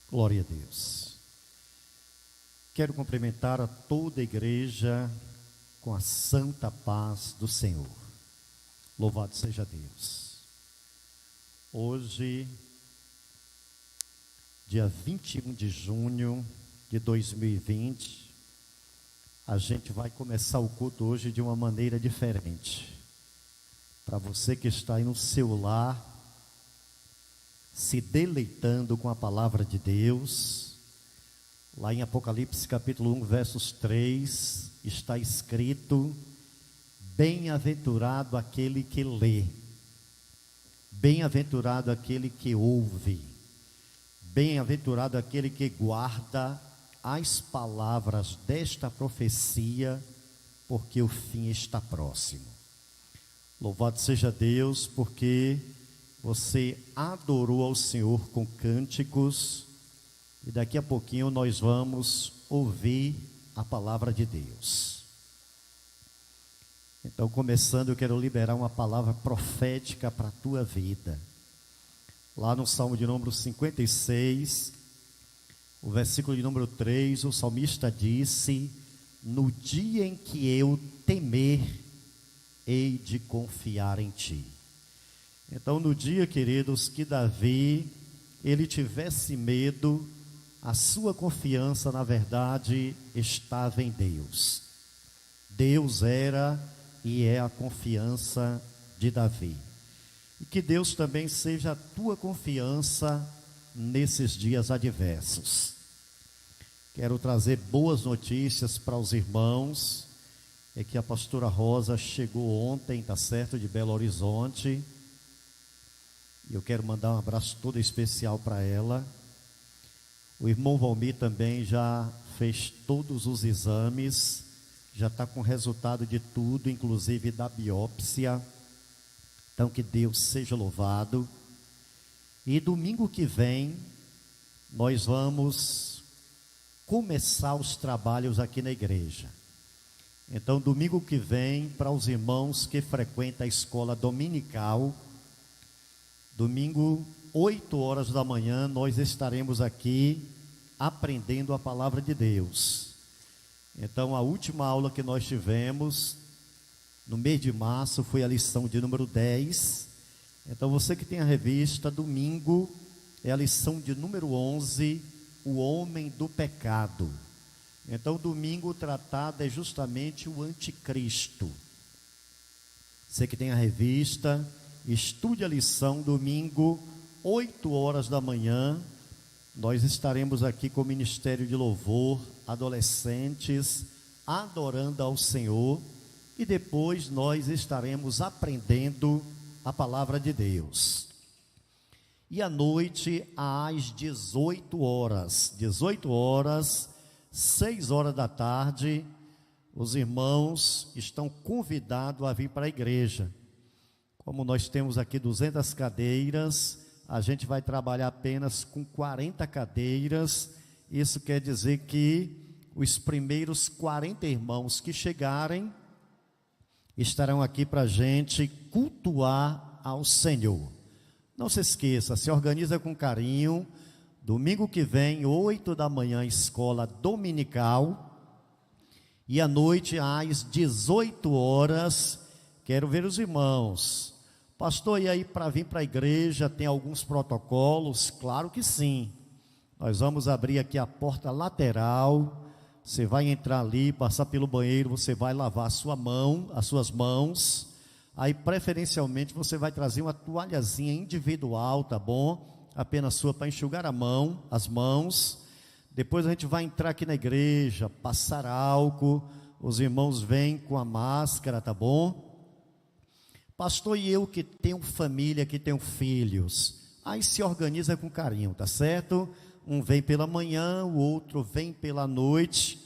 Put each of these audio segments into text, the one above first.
Glória a Deus. Quero cumprimentar a toda a igreja com a santa paz do Senhor. Louvado seja Deus. Hoje, dia 21 de junho de 2020, a gente vai começar o culto hoje de uma maneira diferente. Para você que está aí no seu lar, se deleitando com a palavra de Deus, lá em Apocalipse capítulo 1, versos 3, está escrito: bem-aventurado aquele que lê, bem-aventurado aquele que ouve, bem-aventurado aquele que guarda as palavras desta profecia, porque o fim está próximo. Louvado seja Deus, porque você adorou ao Senhor com cânticos, e daqui a pouquinho nós vamos ouvir a palavra de Deus. Então, começando, eu quero liberar uma palavra profética para a tua vida. Lá no Salmo de número 56, o versículo de número 3, o salmista disse: no dia em que eu temer, hei de confiar em ti. Então, no dia, queridos, que Davi, ele tivesse medo, a sua confiança, na verdade, estava em Deus. Deus era e é a confiança de Davi. E que Deus também seja a tua confiança nesses dias adversos. Quero trazer boas notícias para os irmãos. É que a pastora Rosa chegou ontem, tá certo, de Belo Horizonte. E eu quero mandar um abraço todo especial para ela. O irmão Valmir também já fez todos os exames, já está com o resultado de tudo, inclusive da biópsia. Então, que Deus seja louvado. E domingo que vem, nós vamos começar os trabalhos aqui na igreja. Então, domingo que vem, para os irmãos que frequentam a escola dominical, domingo, 8 horas da manhã, nós estaremos aqui aprendendo a palavra de Deus. Então, a última aula que nós tivemos, no mês de março, foi a lição de número 10. Então, você que tem a revista, domingo é a lição de número 11, o homem do pecado. Então, domingo o tratado é justamente o anticristo. Você que tem a revista, estude a lição, domingo, 8 horas da manhã, nós estaremos aqui com o Ministério de Louvor, adolescentes, adorando ao Senhor, e depois nós estaremos aprendendo a palavra de Deus. E à noite, às 18 horas, 6 horas da tarde, os irmãos estão convidados a vir para a igreja. Como nós temos aqui 200 cadeiras, a gente vai trabalhar apenas com 40 cadeiras. Isso quer dizer que os primeiros 40 irmãos que chegarem estarão aqui para a gente cultuar ao Senhor. Não se esqueça, se organiza com carinho. Domingo que vem, 8 da manhã, escola dominical. E à noite, às 18 horas, quero ver os irmãos. Pastor, e aí para vir para a igreja tem alguns protocolos? Claro que sim. Nós vamos abrir aqui a porta lateral. Você vai entrar ali, passar pelo banheiro, você vai lavar as suas mãos. Aí preferencialmente você vai trazer uma toalhazinha individual, tá bom? Apenas sua para enxugar as mãos. Depois a gente vai entrar aqui na igreja, passar álcool. Os irmãos vêm com a máscara, tá bom? Pastor, e eu que tenho família, que tenho filhos, aí se organiza com carinho, tá certo? Um vem pela manhã, o outro vem pela noite,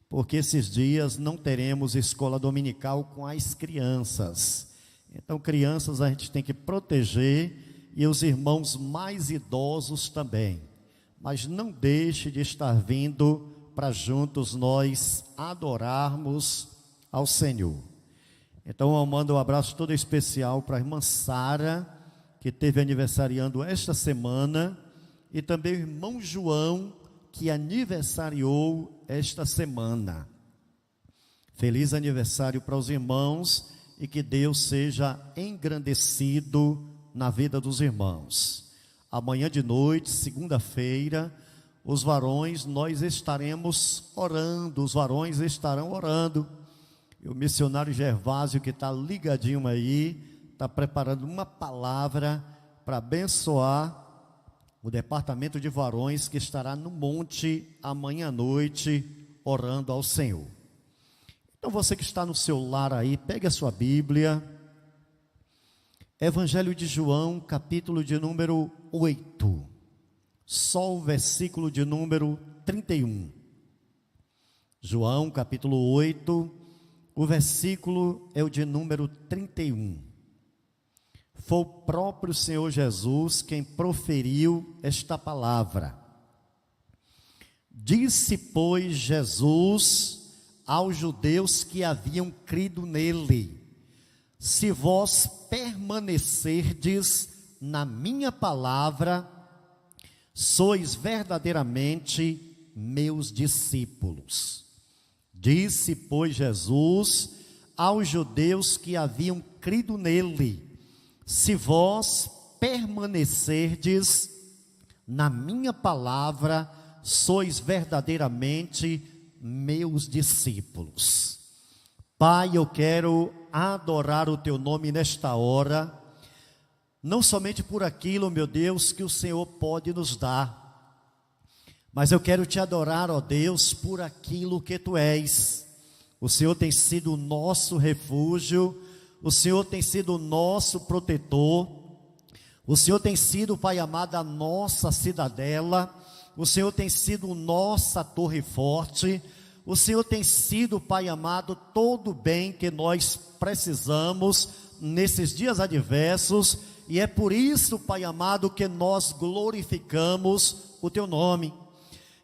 porque esses dias não teremos escola dominical com as crianças. Então, crianças a gente tem que proteger, e os irmãos mais idosos também. Mas não deixe de estar vindo para juntos nós adorarmos ao Senhor. Então eu mando um abraço todo especial para a irmã Sara, que teve aniversariando esta semana, e também o irmão João, que aniversariou esta semana. Feliz aniversário para os irmãos e que Deus seja engrandecido na vida dos irmãos. Amanhã de noite, segunda-feira, os varões, nós estaremos orando, os varões estarão orando. E o missionário Gervásio, que está ligadinho aí, está preparando uma palavra para abençoar o departamento de varões que estará no monte amanhã à noite, orando ao Senhor. Então você que está no seu lar aí, pegue a sua Bíblia, Evangelho de João, capítulo de número 8, só o versículo de número 31. João, capítulo 8, o versículo é o de número 31. Foi o próprio Senhor Jesus quem proferiu esta palavra. Disse, pois, Jesus aos judeus que haviam crido nele: se vós permanecerdes na minha palavra, sois verdadeiramente meus discípulos. Disse, pois, Jesus aos judeus que haviam crido nele: se vós permanecerdes na minha palavra, sois verdadeiramente meus discípulos. Pai, eu quero adorar o teu nome nesta hora, não somente por aquilo, meu Deus, que o Senhor pode nos dar, mas eu quero te adorar, ó Deus, por aquilo que tu és. O Senhor tem sido o nosso refúgio, o Senhor tem sido o nosso protetor, o Senhor tem sido, Pai amado, a nossa cidadela, o Senhor tem sido nossa torre forte, o Senhor tem sido, Pai amado, todo o bem que nós precisamos nesses dias adversos, e é por isso, Pai amado, que nós glorificamos o teu nome.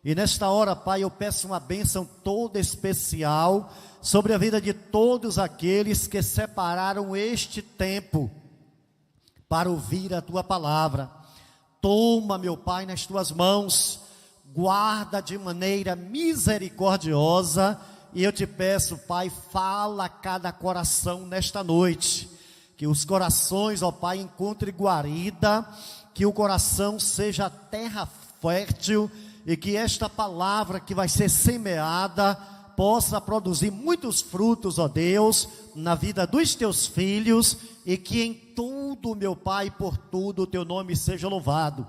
E nesta hora, Pai, eu peço uma bênção toda especial sobre a vida de todos aqueles que separaram este tempo para ouvir a tua palavra. Toma, meu Pai, nas tuas mãos, guarda de maneira misericordiosa, e eu te peço, Pai, fala a cada coração nesta noite, que os corações, ó Pai, encontrem guarida, que o coração seja terra fértil, e que esta palavra que vai ser semeada possa produzir muitos frutos, ó Deus, na vida dos teus filhos, e que em tudo, meu Pai, por tudo o teu nome seja louvado.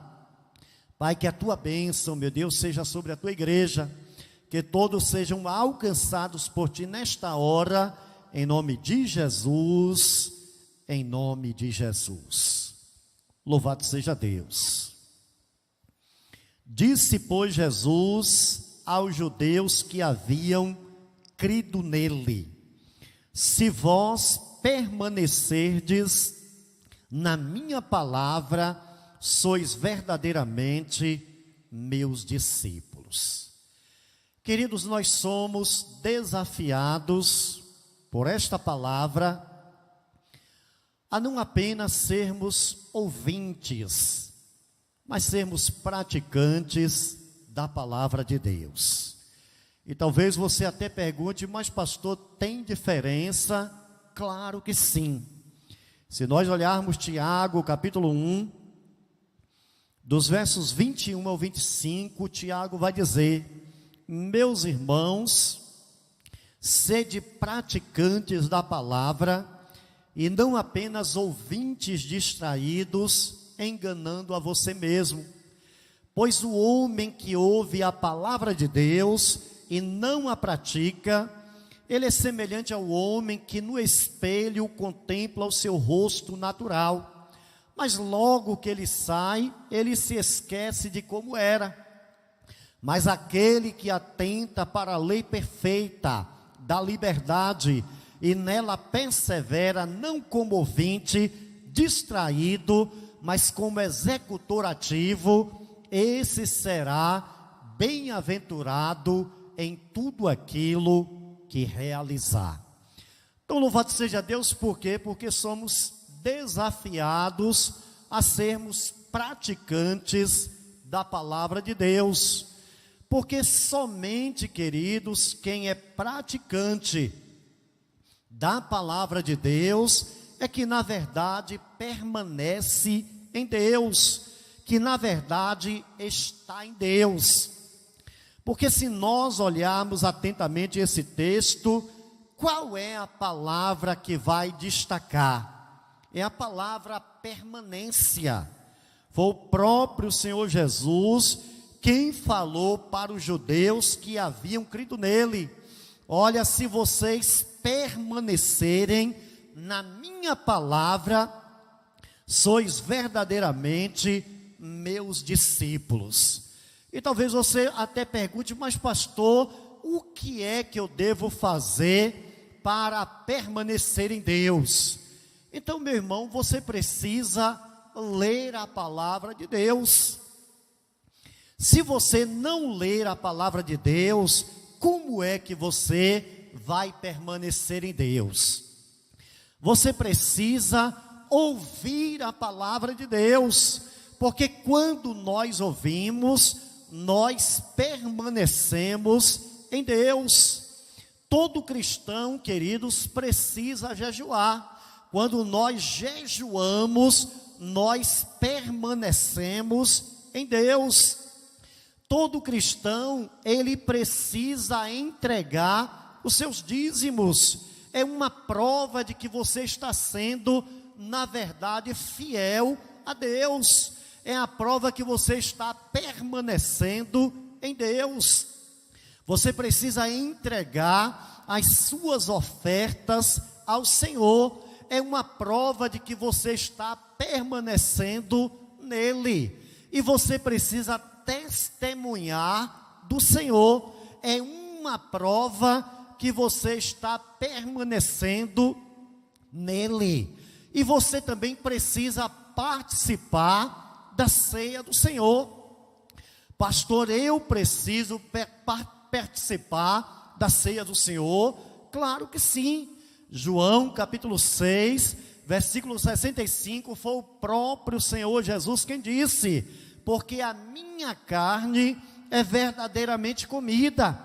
Pai, que a tua bênção, meu Deus, seja sobre a tua igreja, que todos sejam alcançados por ti nesta hora, em nome de Jesus, em nome de Jesus. Louvado seja Deus. Disse, pois, Jesus aos judeus que haviam crido nele: se vós permanecerdes na minha palavra, sois verdadeiramente meus discípulos. Queridos, nós somos desafiados por esta palavra a não apenas sermos ouvintes, mas sermos praticantes da palavra de Deus. E talvez você até pergunte: mas pastor, tem diferença? Claro que sim. Se nós olharmos Tiago, capítulo 1, dos versos 21 ao 25, Tiago vai dizer: meus irmãos, sede praticantes da palavra, e não apenas ouvintes distraídos, enganando a você mesmo. Pois o homem que ouve a palavra de Deus e não a pratica, ele é semelhante ao homem que no espelho contempla o seu rosto natural, mas logo que ele sai, ele se esquece de como era. Mas aquele que atenta para a lei perfeita da liberdade e nela persevera, não como ouvinte distraído, mas como executor ativo, esse será bem-aventurado em tudo aquilo que realizar. Então louvado seja Deus, por quê? Porque somos desafiados a sermos praticantes da palavra de Deus. Porque somente, queridos, quem é praticante da palavra de Deus é que na verdade permanece em Deus, que na verdade está em Deus. Porque se nós olharmos atentamente esse texto, qual é a palavra que vai destacar? É a palavra permanência. Foi o próprio Senhor Jesus quem falou para os judeus que haviam crido nele: olha, se vocês permanecerem na minha palavra, sois verdadeiramente meus discípulos. E talvez você até pergunte: mas pastor, o que é que eu devo fazer para permanecer em Deus? Então, meu irmão, você precisa ler a palavra de Deus. Se você não ler a palavra de Deus, como é que você vai permanecer em Deus? Você precisa ouvir a palavra de Deus, porque quando nós ouvimos, nós permanecemos em Deus. Todo cristão, queridos, precisa jejuar. Quando nós jejuamos, nós permanecemos em Deus. Todo cristão, ele precisa entregar os seus dízimos. É uma prova de que você está sendo, na verdade, fiel a Deus. É a prova que você está permanecendo em Deus. Você precisa entregar as suas ofertas ao Senhor. É uma prova de que você está permanecendo nele. E você precisa testemunhar do Senhor. É uma prova que você está permanecendo nele. E você também precisa participar da ceia do Senhor. Pastor, eu preciso participar da ceia do Senhor? Claro que sim. João capítulo 6, versículo 65, foi o próprio Senhor Jesus quem disse: porque a minha carne é verdadeiramente comida,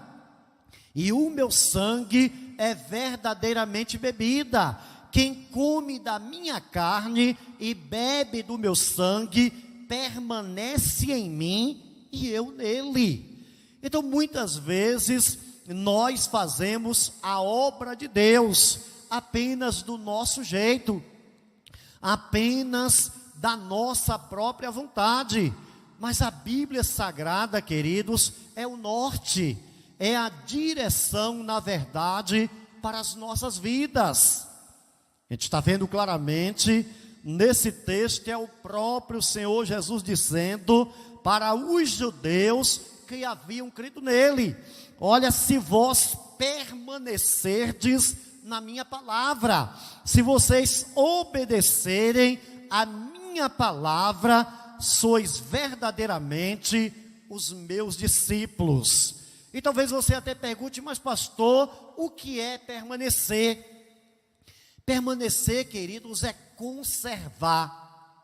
e o meu sangue é verdadeiramente bebida. Quem come da minha carne e bebe do meu sangue, permanece em mim e eu nele. Então, muitas vezes, nós fazemos a obra de Deus apenas do nosso jeito, apenas da nossa própria vontade. Mas a Bíblia Sagrada, queridos, é o norte, é a direção, na verdade, para as nossas vidas. A gente está vendo claramente, nesse texto, é o próprio Senhor Jesus dizendo para os judeus que haviam crido nele: olha, se vós permanecerdes na minha palavra, se vocês obedecerem a minha palavra, sois verdadeiramente os meus discípulos. E talvez você até pergunte: mas pastor, o que é permanecer? Permanecer, queridos, é conservar.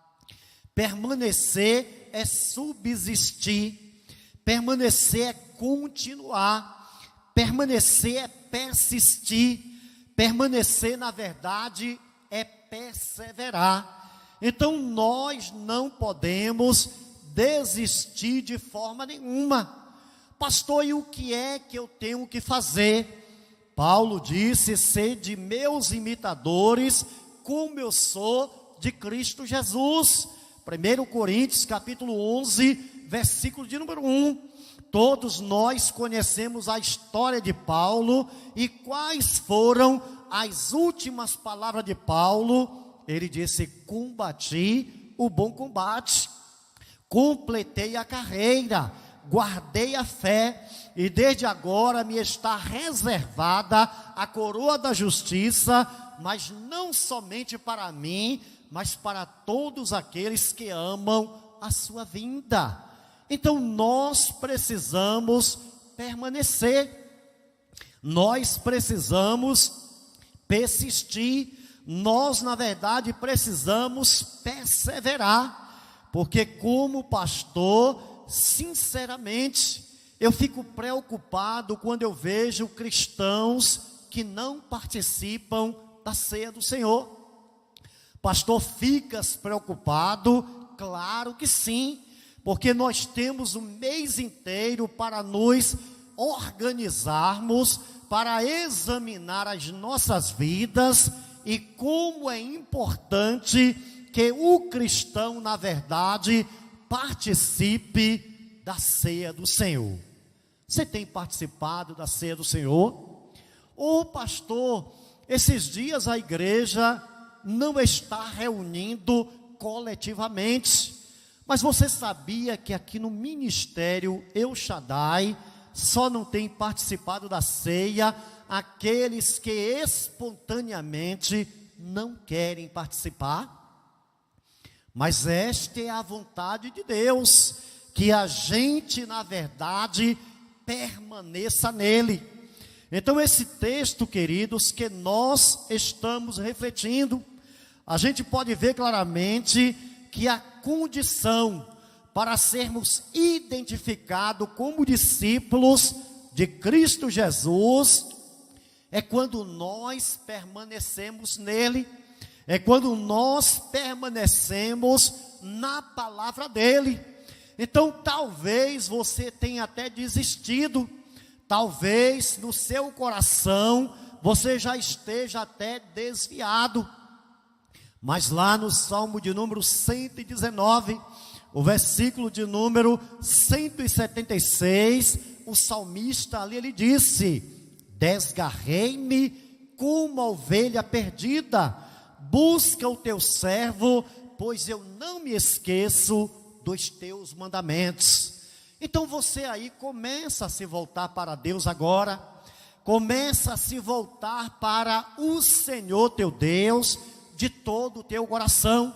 Permanecer é subsistir. Permanecer é continuar. Permanecer é persistir. Permanecer, na verdade, é perseverar. Então, nós não podemos desistir de forma nenhuma. Pastor, e o que é que eu tenho que fazer? Paulo disse: sede meus imitadores, como eu sou de Cristo Jesus. 1 Coríntios capítulo 11, versículo de número 1. Todos nós conhecemos a história de Paulo. E quais foram as últimas palavras de Paulo? Ele disse: combati o bom combate, completei a carreira, guardei a fé, e desde agora me está reservada a coroa da justiça, mas não somente para mim, mas para todos aqueles que amam a sua vinda. Então nós precisamos permanecer, nós precisamos persistir, nós na verdade precisamos perseverar, porque como pastor, sinceramente, eu fico preocupado quando eu vejo cristãos que não participam da ceia do Senhor. Pastor, ficas preocupado? Claro que sim, porque nós temos o mês inteiro para nos organizarmos, para examinar as nossas vidas e como é importante que o cristão, na verdade, participe da ceia do Senhor. Você tem participado da ceia do Senhor? Ô pastor, esses dias a igreja não está reunindo coletivamente, mas você sabia que aqui no ministério El Shaddai só não tem participado da ceia aqueles que espontaneamente não querem participar? Mas esta é a vontade de Deus, que a gente, na verdade, permaneça nele. Então esse texto, queridos, que nós estamos refletindo, a gente pode ver claramente que a condição para sermos identificados como discípulos de Cristo Jesus é quando nós permanecemos nele, é quando nós permanecemos na palavra dele. Então talvez você tenha até desistido, talvez no seu coração você já esteja até desviado, mas lá no Salmo de número 119, o versículo de número 176, o salmista ali ele disse: desgarrei-me como uma ovelha perdida, busca o teu servo, pois eu não me esqueço dos teus mandamentos. Então você aí começa a se voltar para Deus agora, começa a se voltar para o Senhor teu Deus, de todo o teu coração,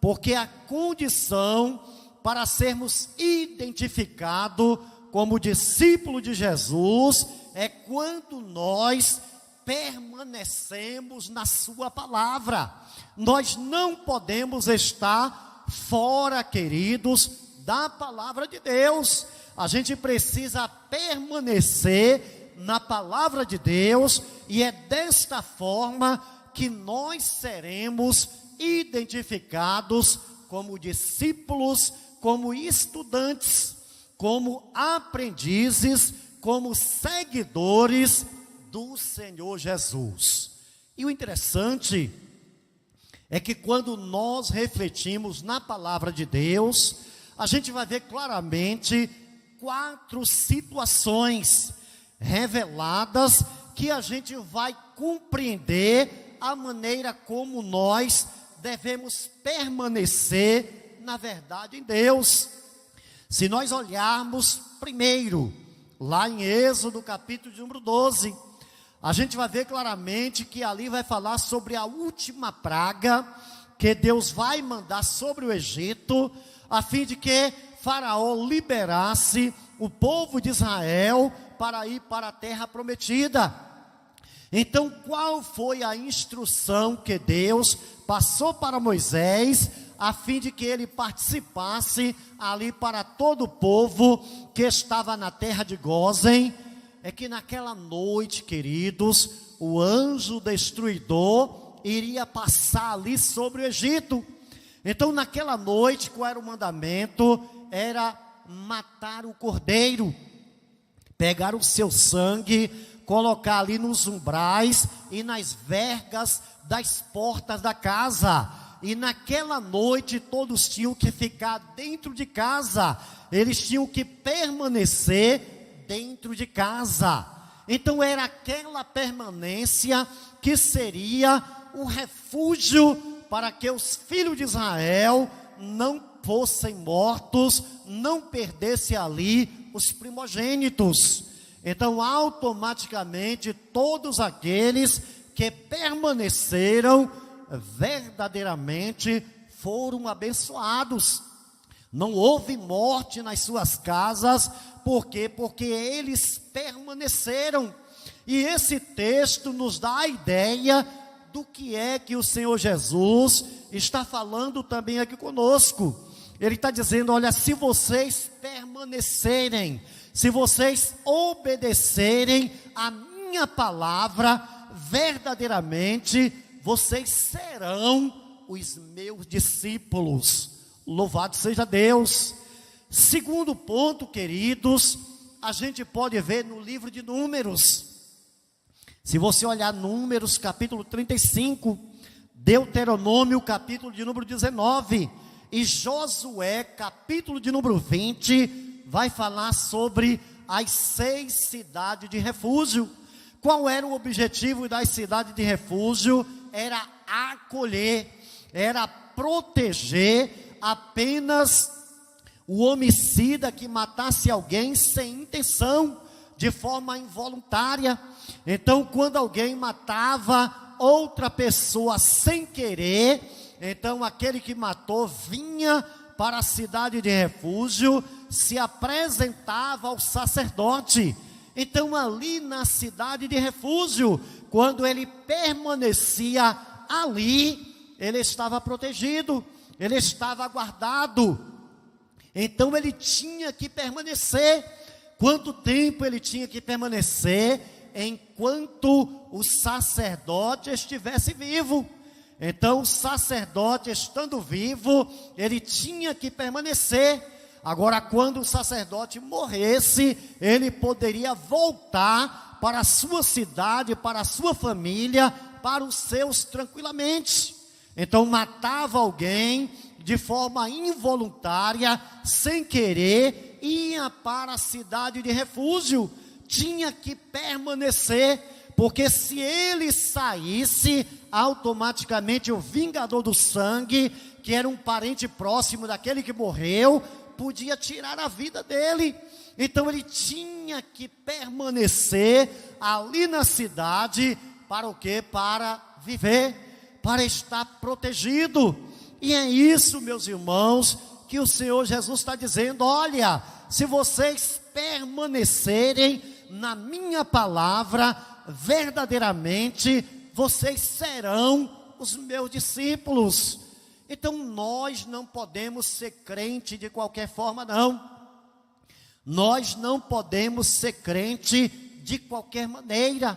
porque a condição para sermos identificados como discípulo de Jesus é quando nós permanecemos na sua palavra. Nós não podemos estar fora, queridos, da palavra de Deus. A gente precisa permanecer na palavra de Deus, e é desta forma que nós seremos identificados como discípulos, como estudantes, como aprendizes, como seguidores do Senhor Jesus. E o interessante é que quando nós refletimos na palavra de Deus, a gente vai ver claramente 4 situações reveladas que a gente vai compreender a maneira como nós devemos permanecer na verdade em Deus. Se nós olharmos primeiro, lá em Êxodo capítulo de número 12, a gente vai ver claramente que ali vai falar sobre a última praga que Deus vai mandar sobre o Egito, a fim de que Faraó liberasse o povo de Israel para ir para a terra prometida. Então, qual foi a instrução que Deus passou para Moisés, a fim de que ele participasse ali para todo o povo que estava na terra de Gósen? É que naquela noite, queridos, o anjo destruidor iria passar ali sobre o Egito. Então naquela noite, qual era o mandamento? Era matar o cordeiro, pegar o seu sangue, colocar ali nos umbrais e nas vergas das portas da casa. E naquela noite todos tinham que ficar dentro de casa, eles tinham que permanecer dentro de casa. Então era aquela permanência que seria um refúgio para que os filhos de Israel não fossem mortos, não perdessem ali os primogênitos. Então automaticamente todos aqueles que permaneceram verdadeiramente foram abençoados. Não houve morte nas suas casas. Por quê? Porque eles permaneceram. E esse texto nos dá a ideia do que é que o Senhor Jesus está falando também aqui conosco. Ele está dizendo: olha, se vocês permanecerem, se vocês obedecerem a minha palavra, verdadeiramente vocês serão os meus discípulos. Louvado seja Deus. Segundo ponto, queridos, a gente pode ver no livro de Números. Se você olhar Números capítulo 35, Deuteronômio capítulo de número 19 e Josué capítulo de número 20, vai falar sobre as 6 cidades de refúgio. Qual era o objetivo das cidades de refúgio? Era acolher, era proteger apenas o homicida que matasse alguém sem intenção, de forma involuntária. Então, quando alguém matava outra pessoa sem querer, então aquele que matou vinha para a cidade de refúgio, se apresentava ao sacerdote. Então, ali na cidade de refúgio, quando ele permanecia ali, ele estava protegido, ele estava guardado. Então, ele tinha que permanecer. Quanto tempo ele tinha que permanecer? Enquanto o sacerdote estivesse vivo. Então, o sacerdote estando vivo, ele tinha que permanecer. Agora, quando o sacerdote morresse, ele poderia voltar para a sua cidade, para a sua família, para os seus tranquilamente. Então, matava alguém de forma involuntária, sem querer, ia para a cidade de refúgio, tinha que permanecer, porque se ele saísse, automaticamente o vingador do sangue, que era um parente próximo daquele que morreu, podia tirar a vida dele. Então ele tinha que permanecer ali na cidade, para o quê? Para viver, para estar protegido. E é isso, meus irmãos, que o Senhor Jesus está dizendo: olha, se vocês permanecerem na minha palavra, verdadeiramente, vocês serão os meus discípulos. Então nós não podemos ser crente de qualquer forma, não. Nós não podemos ser crente de qualquer maneira.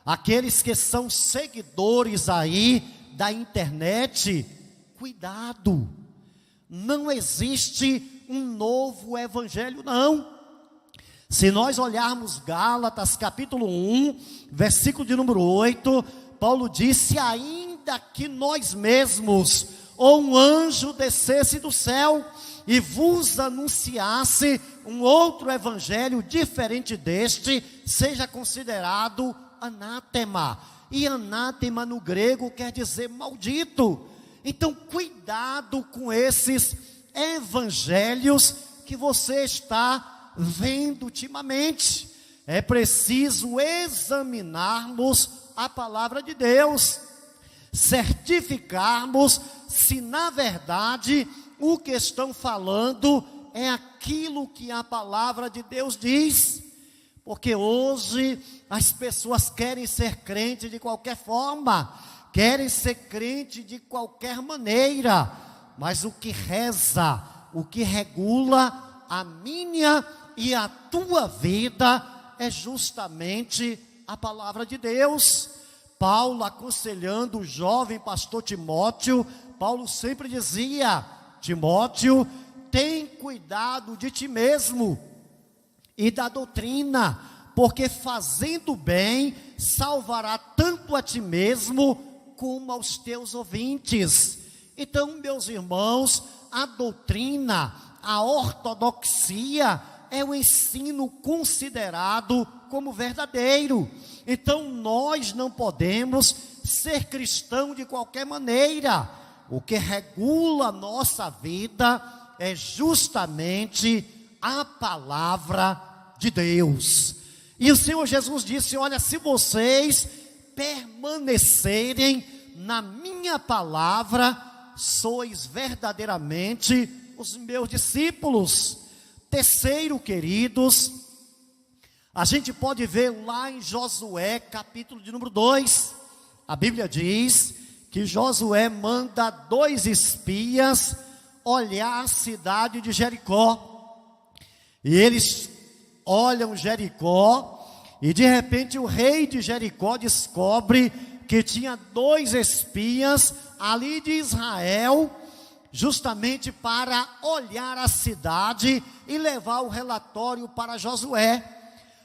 Aqueles que são seguidores aí da internet, cuidado, não existe um novo evangelho, não. Se nós olharmos Gálatas capítulo 1, versículo de número 8, Paulo disse: ainda que nós mesmos, ou um anjo descesse do céu e vos anunciasse um outro evangelho diferente deste, seja considerado anátema. E anátema no grego quer dizer maldito. Então, cuidado com esses evangelhos que você está vendo ultimamente. É preciso examinarmos a palavra de Deus, certificarmos se na verdade o que estão falando é aquilo que a palavra de Deus diz. Porque hoje as pessoas querem ser crente de qualquer forma, querem ser crente de qualquer maneira, mas o que reza, o que regula a minha e a tua vida é justamente a palavra de Deus. Paulo, aconselhando o jovem pastor Timóteo, Paulo sempre dizia: Timóteo, tem cuidado de ti mesmo e da doutrina, porque fazendo bem salvará tanto a ti mesmo como aos teus ouvintes. Então, meus irmãos, a doutrina, a ortodoxia é o ensino considerado como verdadeiro. Então nós não podemos ser cristão de qualquer maneira. O que regula a nossa vida é justamente a palavra de Deus. E o Senhor Jesus disse: olha, se vocês permanecerem na minha palavra, sois verdadeiramente os meus discípulos. Terceiro, queridos, a gente pode ver lá em Josué, capítulo de número 2, a Bíblia diz que Josué manda 2 espias olhar a cidade de Jericó. E eles olham Jericó, e de repente o rei de Jericó descobre que tinha 2 espias ali de Israel, justamente para olhar a cidade e levar o relatório para Josué.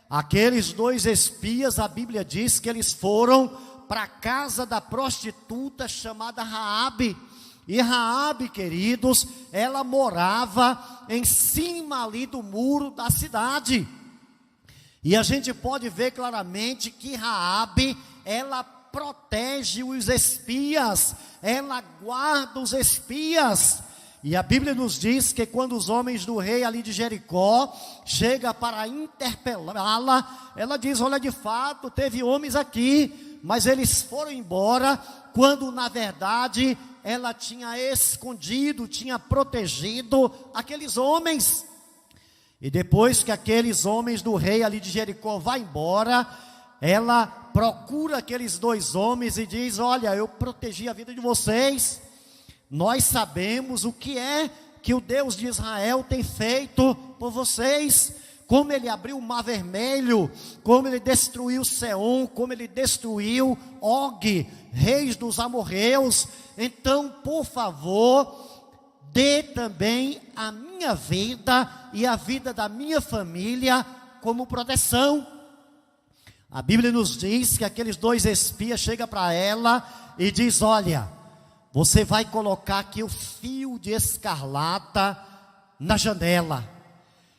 Aqueles 2 espias, a Bíblia diz que eles foram para a casa da prostituta chamada Raabe. E Raabe, queridos, ela morava em cima ali do muro da cidade. E a gente pode ver claramente que Raabe, ela protege os espias, ela guarda os espias. E a Bíblia nos diz que quando os homens do rei ali de Jericó chegam para interpelá-la, ela diz: olha, de fato teve homens aqui, mas eles foram embora, quando na verdade ela tinha escondido, tinha protegido aqueles homens. E depois que aqueles homens do rei ali de Jericó vão embora, ela procura aqueles 2 homens e diz: olha, eu protegi a vida de vocês. Nós sabemos o que é que o Deus de Israel tem feito por vocês. Como ele abriu o mar vermelho, como ele destruiu Seom, como ele destruiu Og, reis dos amorreus. Então, por favor, dê também a minha vida e a vida da minha família como proteção. A Bíblia nos diz que aqueles 2 espias chegam para ela e diz: olha, você vai colocar aqui o fio de escarlata na janela.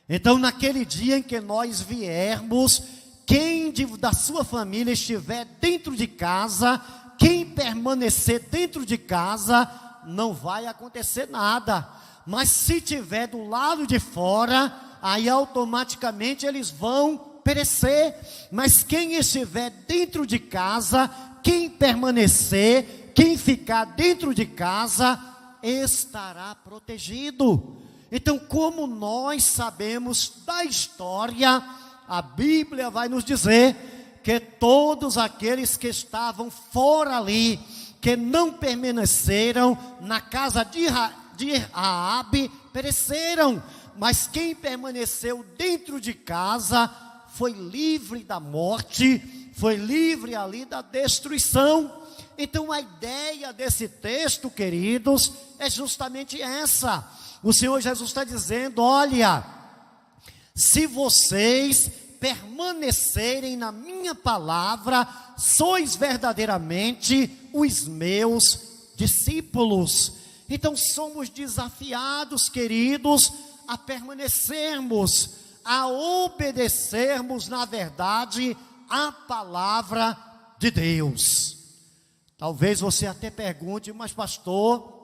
Então, naquele dia em que nós viermos, quem da sua família estiver dentro de casa, quem permanecer dentro de casa, não vai acontecer nada. Mas se estiver do lado de fora, aí automaticamente eles vão perecer. Mas quem estiver dentro de casa, quem permanecer, quem ficar dentro de casa, estará protegido. Então, como nós sabemos da história, a Bíblia vai nos dizer que todos aqueles que estavam fora ali, que não permaneceram na casa de Raabe, pereceram. Mas quem permaneceu dentro de casa foi livre da morte, foi livre ali da destruição. Então a ideia desse texto, queridos, é justamente essa. O Senhor Jesus está dizendo: olha, se vocês permanecerem na minha palavra, sois verdadeiramente os meus discípulos. Então somos desafiados, queridos, a permanecermos, a obedecermos, na verdade, a palavra de Deus. Talvez você até pergunte: mas pastor,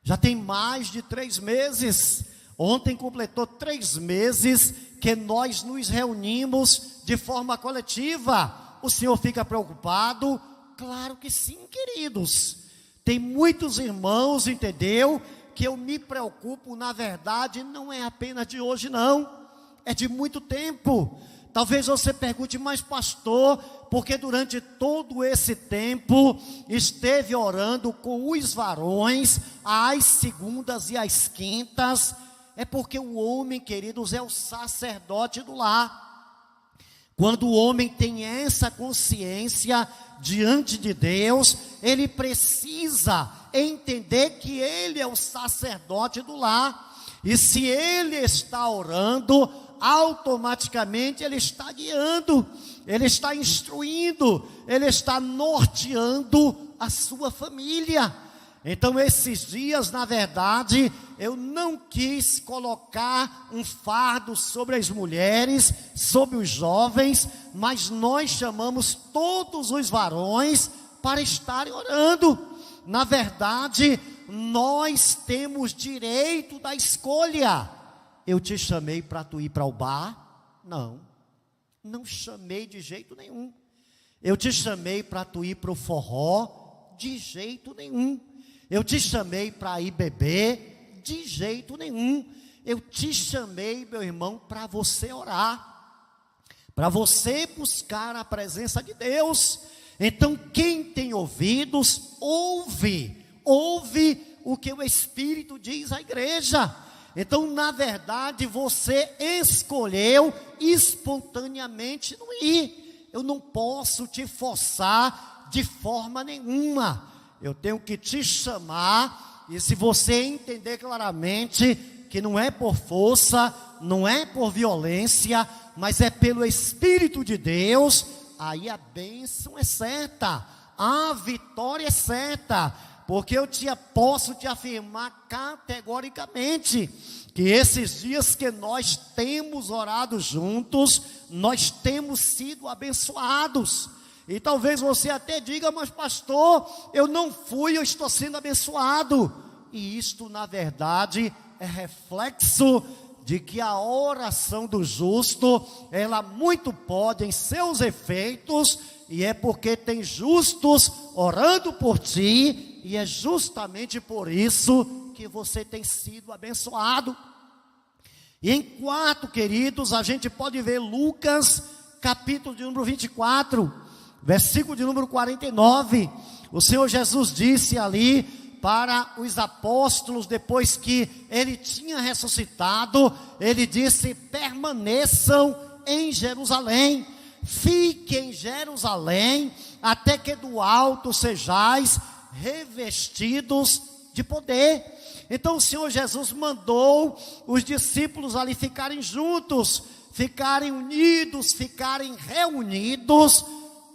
já tem mais de 3 meses, ontem completou 3 meses que nós nos reunimos de forma coletiva. O senhor fica preocupado? Claro que sim, queridos. Tem muitos irmãos, entendeu? Que eu me preocupo, na verdade, não é apenas de hoje não, é de muito tempo. Talvez você pergunte: mas pastor, porque durante todo esse tempo esteve orando com os varões às segundas e às quintas? É porque o homem, queridos, é o sacerdote do lar. Quando o homem tem essa consciência diante de Deus, ele precisa entender que ele é o sacerdote do lar. E se ele está orando, automaticamente ele está guiando, ele está instruindo, ele está norteando a sua família. Então esses dias, na verdade, eu não quis colocar um fardo sobre as mulheres, sobre os jovens, mas nós chamamos todos os varões para estarem orando. Na verdade, nós temos direito da escolha. Eu te chamei para tu ir para o bar? Não, não chamei de jeito nenhum. Eu te chamei para tu ir para o forró? De jeito nenhum. Eu te chamei para ir beber? De jeito nenhum. Eu te chamei, meu irmão, para você orar, para você buscar a presença de Deus. Então quem tem ouvidos, ouve o que o Espírito diz à igreja. Então, na verdade, você escolheu espontaneamente não ir. Eu não posso te forçar de forma nenhuma. Eu tenho que te chamar, e se você entender claramente que não é por força, não é por violência, mas é pelo Espírito de Deus, aí a bênção é certa, a vitória é certa. Porque eu posso te afirmar categoricamente que esses dias que nós temos orado juntos, nós temos sido abençoados. E talvez você até diga, mas pastor, eu não fui, eu estou sendo abençoado. E isto na verdade é reflexo de que a oração do justo, ela muito pode em seus efeitos, e é porque tem justos orando por ti, e é justamente por isso que você tem sido abençoado. E em quarto, queridos, a gente pode ver Lucas, capítulo de número 24, versículo de número 49. O Senhor Jesus disse ali para os apóstolos, depois que ele tinha ressuscitado, ele disse: permaneçam em Jerusalém, fiquem em Jerusalém, até que do alto sejais revestidos de poder. Então o Senhor Jesus mandou os discípulos ali ficarem juntos, ficarem unidos, ficarem reunidos,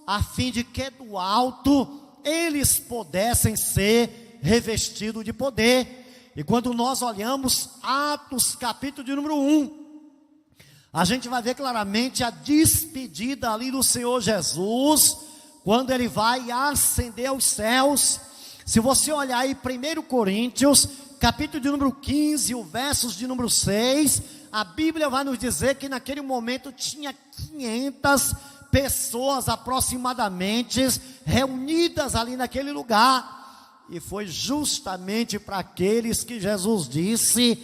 a fim de que do alto eles pudessem ser revestidos de poder. E quando nós olhamos Atos capítulo de número 1, a gente vai ver claramente a despedida ali do Senhor Jesus, quando ele vai ascender aos céus. Se você olhar aí 1 Coríntios, capítulo de número 15, o versos de número 6, a Bíblia vai nos dizer que naquele momento tinha 500 pessoas aproximadamente reunidas ali naquele lugar. E foi justamente para aqueles que Jesus disse: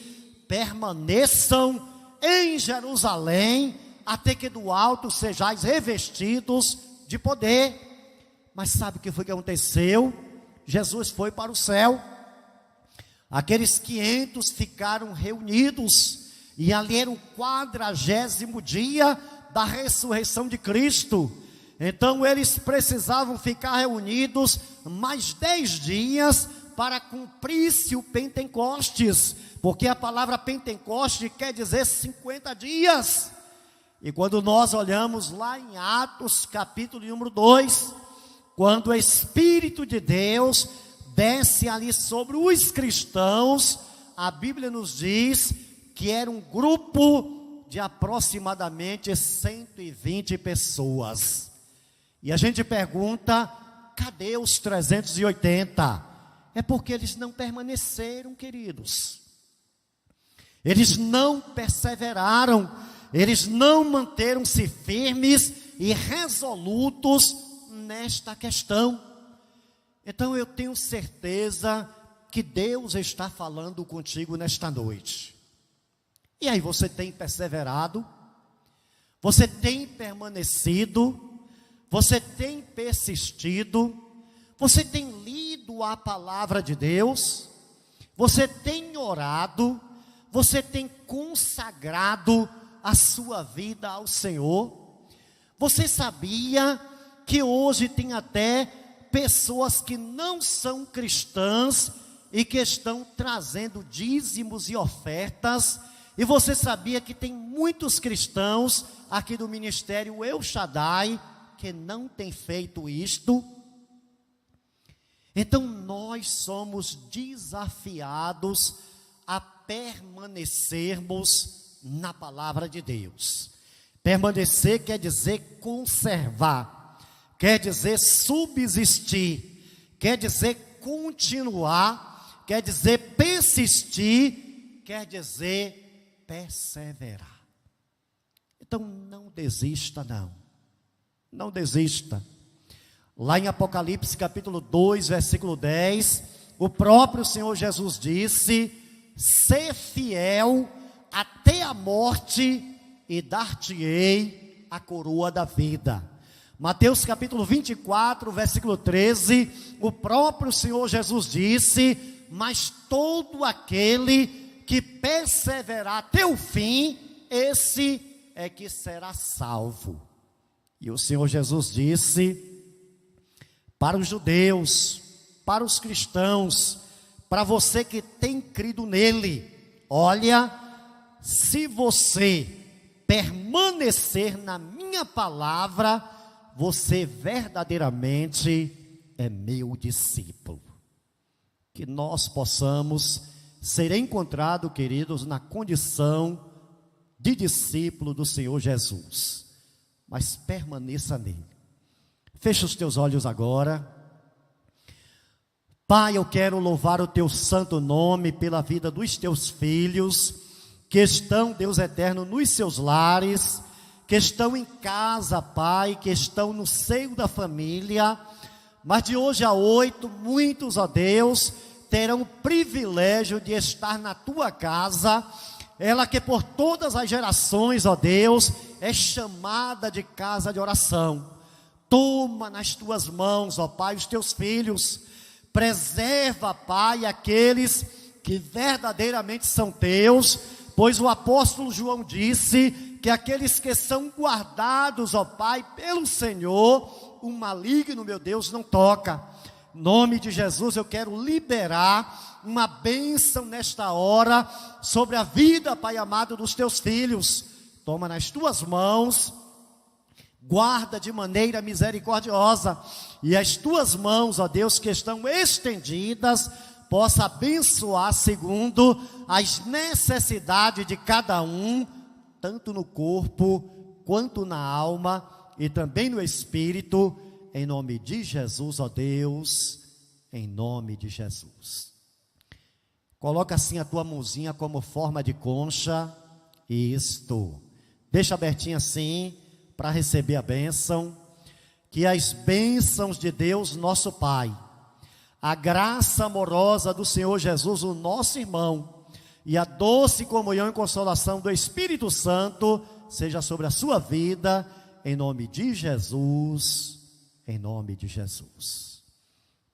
permaneçam em Jerusalém, até que do alto sejais revestidos de poder. Mas sabe o que foi que aconteceu? Jesus foi para o céu, aqueles 500 ficaram reunidos, e ali era o 40º dia da ressurreição de Cristo. Então eles precisavam ficar reunidos mais 10 dias para cumprir-se o Pentecostes, porque a palavra Pentecoste quer dizer 50 dias. E quando nós olhamos lá em Atos capítulo número 2, quando o Espírito de Deus desce ali sobre os cristãos, a Bíblia nos diz que era um grupo de aproximadamente 120 pessoas. E a gente pergunta: cadê os 380? É porque eles não permaneceram, queridos. Eles não perseveraram, eles não manteram-se firmes e resolutos nesta questão. Então eu tenho certeza que Deus está falando contigo nesta noite. E aí, você tem perseverado? Você tem permanecido? Você tem persistido? Você tem lido a palavra de Deus? Você tem orado? Você tem consagrado a sua vida ao Senhor? Você sabia que hoje tem até pessoas que não são cristãs e que estão trazendo dízimos e ofertas? E você sabia que tem muitos cristãos aqui do ministério El Shaddai que não tem feito isto? Então nós somos desafiados a permanecermos na palavra de Deus. Permanecer quer dizer conservar, quer dizer subsistir, quer dizer continuar, quer dizer persistir, quer dizer perseverar. Então não desista, não desista. Lá em Apocalipse capítulo 2, versículo 10, o próprio Senhor Jesus disse: sê fiel até a morte e dar-te-ei a coroa da vida. Mateus capítulo 24, versículo 13, o próprio Senhor Jesus disse: mas todo aquele que perseverar até o fim, esse é que será salvo. E o Senhor Jesus disse para os judeus, para os cristãos, para você que tem crido nele: olha, se você permanecer na minha palavra, você verdadeiramente é meu discípulo. Que nós possamos ser encontrados, queridos, na condição de discípulo do Senhor Jesus, mas permaneça nele. Fecha os teus olhos agora. Pai, eu quero louvar o teu santo nome pela vida dos teus filhos, que estão, Deus eterno, nos seus lares, que estão em casa, Pai, que estão no seio da família, mas de hoje a 8, muitos, ó Deus, terão o privilégio de estar na tua casa, ela que por todas as gerações, ó Deus, é chamada de casa de oração. Toma nas tuas mãos, ó Pai, os teus filhos, preserva, Pai, aqueles que verdadeiramente são teus, pois o apóstolo João disse que aqueles que são guardados, ó Pai, pelo Senhor, o maligno, meu Deus, não toca. Em nome de Jesus, eu quero liberar uma bênção nesta hora sobre a vida, Pai amado, dos teus filhos. Toma nas tuas mãos, guarda de maneira misericordiosa, e as tuas mãos, ó Deus, que estão estendidas, possa abençoar segundo as necessidades de cada um, tanto no corpo, quanto na alma, e também no espírito, em nome de Jesus, ó Deus, em nome de Jesus. Coloca assim a tua mãozinha como forma de concha, isto, deixa abertinha assim, para receber a bênção. Que as bênçãos de Deus nosso Pai, a graça amorosa do Senhor Jesus, o nosso irmão, e a doce comunhão e consolação do Espírito Santo, seja sobre a sua vida, em nome de Jesus, em nome de Jesus.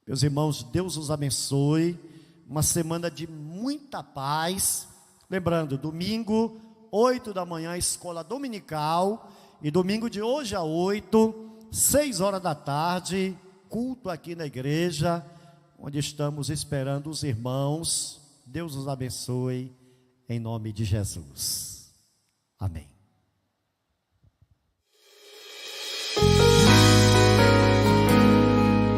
Meus irmãos, Deus os abençoe, uma semana de muita paz. Lembrando, domingo, 8 da manhã, escola dominical, e domingo de hoje a 8, 6 horas da tarde, culto aqui na igreja, onde estamos esperando os irmãos. Deus os abençoe, em nome de Jesus. Amém.